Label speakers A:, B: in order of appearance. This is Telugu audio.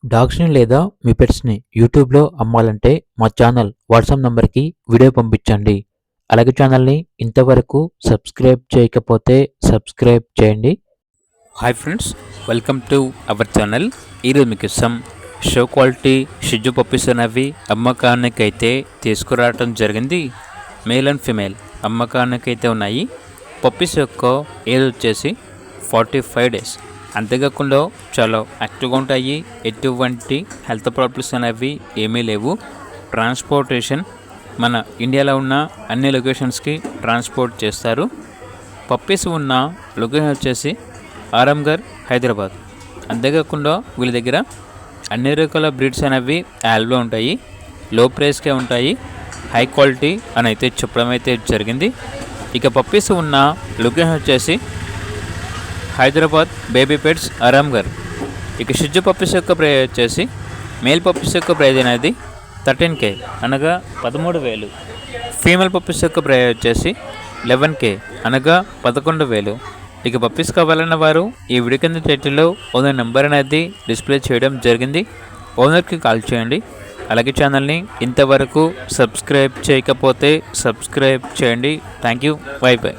A: డాగ్స్‌ని లేదా మీ పెట్స్‌ని యూట్యూబ్‌లో అమ్మాలంటే మా ఛానల్ వాట్సాప్ నంబర్‌కి వీడియో పంపించండి. అలాగే ఛానల్‌ని ఇంతవరకు సబ్స్క్రైబ్ చేయకపోతే సబ్స్క్రైబ్ చేయండి.
B: Hi friends, welcome to our channel. ఈరోజు మీకోసం షో క్వాలిటీ షిజు పప్పీస్ అనేవి అమ్మకానికైతే తీసుకురావటం జరిగింది. మేల్ అండ్ ఫిమేల్ అమ్మకానికైతే ఉన్నాయి. పప్పీస్ యొక్క ఏజ్ వచ్చేసి 45 డేస్. అంతేకాకుండా చాలా యాక్టివ్గా ఉంటాయి. ఎటువంటి హెల్త్ ప్రాబ్లమ్స్ అనేవి ఏమీ లేవు. ట్రాన్స్పోర్టేషన్ మన ఇండియాలో ఉన్న అన్ని లొకేషన్స్కి ట్రాన్స్పోర్ట్ చేస్తారు. పప్పీస్ ఉన్న లొకేషన్ వచ్చేసి ఆరాంఘర్, హైదరాబాద్. అంతేకాకుండా వీళ్ళ దగ్గర అన్ని రకాల బ్రీడ్స్ అనేవి అవైలబుల్లో ఉంటాయి. లో ప్రైస్కే ఉంటాయి. హై క్వాలిటీ అని అయితే చెప్పడం అయితే జరిగింది. ఇక పప్పీస్ ఉన్న లొకేషన్ వచ్చేసి హైదరాబాద్, బేబీ పెట్స్, ఆరాంఘర్. ఇక షిజు పప్పీస్ యొక్క ప్రైస్ వచ్చేసి మేల్ పప్పీస్ యొక్క ప్రైజ్ అనేది 13K అనగా 13,000. ఫీమేల్ పప్పీస్ యొక్క ప్రైజ్ వచ్చేసి 11K అనగా 11,000. ఇక పప్పీస్ కావాలన్న వారు ఈ వీడియో కింద టైటిల్లో ఓనర్ నెంబర్ అనేది డిస్ప్లే చేయడం జరిగింది. ఓనర్కి కాల్ చేయండి. అలాగే ఛానల్ని ఇంతవరకు సబ్స్క్రైబ్ చేయకపోతే సబ్స్క్రైబ్ చేయండి. Thank you. By by.